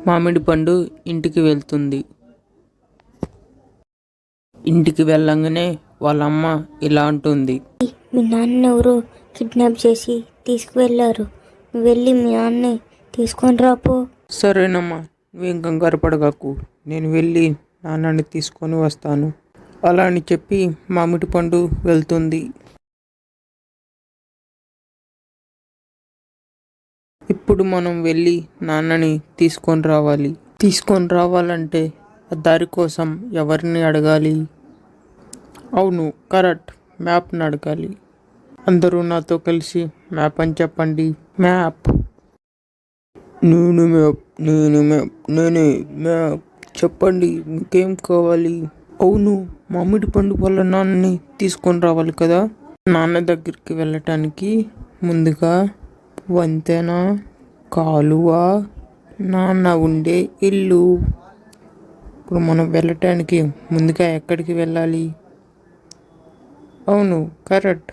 మామిడి పండు ఇంటికి వెళ్తుంది. ఇంటికి వెళ్ళంగానే వాళ్ళ అమ్మ ఇలా అంటుంది. మీ నాన్న ఎవరో కిడ్నాప్ చేసి తీసుకువెళ్ళారు. నువ్వు వెళ్ళి మీ నాన్నని తీసుకొని రాపో. సరేనమ్మా, నువ్వేం కంగారు పడగాకు, నేను వెళ్ళి నాన్నని తీసుకొని వస్తాను. అలా అని చెప్పి మామిడి పండు వెళ్తుంది. ఇప్పుడు మనం వెళ్ళి నాన్నని తీసుకొని రావాలి. తీసుకొని రావాలంటే ఆ దారి కోసం ఎవరిని అడగాలి? అవును, కరెక్ట్, మ్యాప్ని అడగాలి. అందరూ నాతో కలిసి మ్యాప్ అని చెప్పండి. మ్యాప్. నేనే మ్యాప్. చెప్పండి, మీకేం కావాలి? అవును, మామిడి పండు వాళ్ళ నాన్నని తీసుకొని రావాలి కదా. నాన్న దగ్గరికి వెళ్ళటానికి ముందుగా వంతెన, కాలువ, నాన్న ఉండే ఇల్లు. ఇప్పుడు మనం వెళ్ళటానికి ముందుగా ఎక్కడికి వెళ్ళాలి? అవును, కరెక్ట్,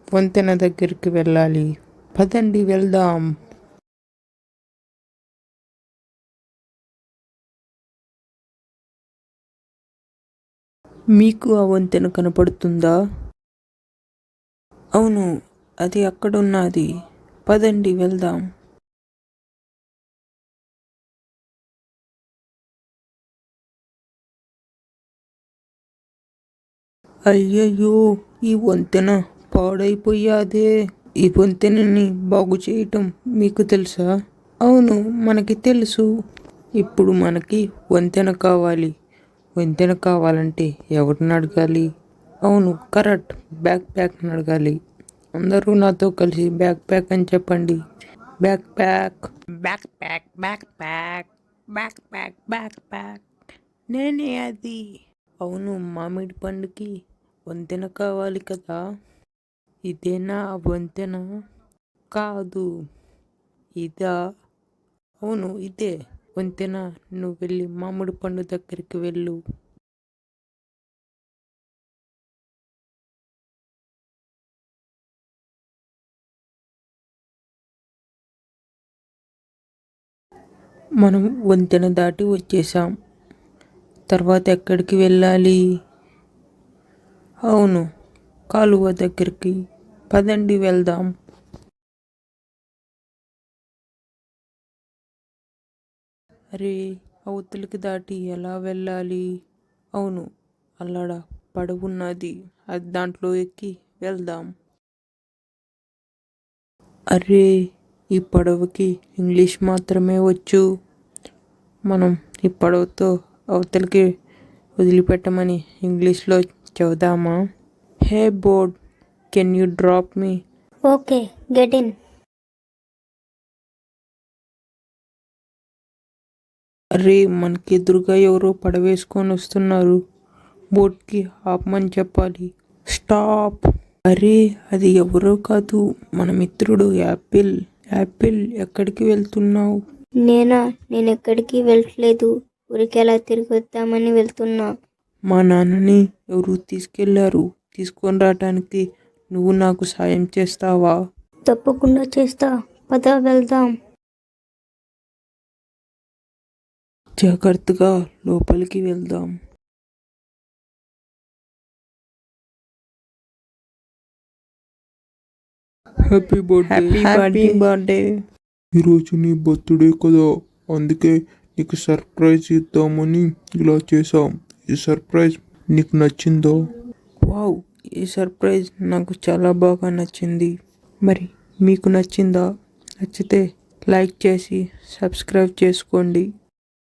వంతెన దగ్గరికి వెళ్ళాలి. పదండి వెళ్దాం. మీకు ఆ వంతెన కనపడుతుందా? అవును, అది అక్కడున్నది. పదండి వెళ్దాం. అయ్యయ్యో, ఈ వంతెన పాడైపోయాదే. ఈ వంతెనని బాగు చేయటం మీకు తెలుసా? అవును, మనకి తెలుసు. ఇప్పుడు మనకి వంతెన కావాలి. వంతెన కావాలంటే ఎవరిని అడగాలి? అవును, కరెక్ట్, బ్యాక్ ప్యాక్ని అడగాలి. అందరూ నాతో కలిసి బ్యాక్ ప్యాక్ అని చెప్పండి. Back pack, back pack, back pack, back pack, back pack. నేనే అది. అవును, మామిడి పండుకి వంతెన కావాలి కదా. ఇదేనా ఆ వంతెన? కాదు, ఇదా? అవును, ఇదే వంతెన. నువ్వు వెళ్ళి మామిడి పండు దగ్గరికి వెళ్ళు. మనం వంతెన దాటి వచ్చేసాం. తర్వాత ఎక్కడికి వెళ్ళాలి? అవును, కాలువ దగ్గరికి. పదండి వెళ్దాం. అరే, అవతలికి దాటి ఎలా వెళ్ళాలి? అవును, అల్లడ పడవున్నది, అది దాంట్లో ఎక్కి వెళ్దాం. అరే, ఈ పడవకి ఇంగ్లీష్ మాత్రమే వచ్చు. మనం ఈ పడవతో అవతలికి వదిలిపెట్టమని ఇంగ్లీష్లో చెబుదామా? Hey boat, can you drop me? Okay, get in. అరే, మనకి ఎదురుగా ఎవరో పడవేసుకొని వస్తున్నారు. బోట్కి ఆపమని చెప్పాలి. స్టాప్. అరే, అది ఎవరో కాదు, మన మిత్రుడు యాపిల్. యాపిల్, ఎక్కడికి వెళ్తున్నావు? నేను ఎక్కడికి వెళ్ళట్లేదు. ఊరికి ఎలా తిరిగి వద్దామని వెళ్తున్నా. మా నాన్నని ఎవరు తీసుకెళ్లారు. తీసుకొని రావటానికి నువ్వు నాకు సాయం చేస్తావా? తప్పకుండా చేస్తా, పద వెళ్దాం. జాగ్రత్తగా లోపలికి వెళ్దాం. Happy birthday. ఈరోజు నీ బర్త్డే కదా, అందుకే నీకు సర్ప్రైజ్ ఇద్దామని ఇలా చేసాం. ఈ సర్ప్రైజ్ నీకు నచ్చిందా? వావ్, ఈ సర్ప్రైజ్ నాకు చాలా బాగా నచ్చింది. మరి మీకు నచ్చిందా? నచ్చితే లైక్ చేసి సబ్స్క్రైబ్ చేసుకోండి.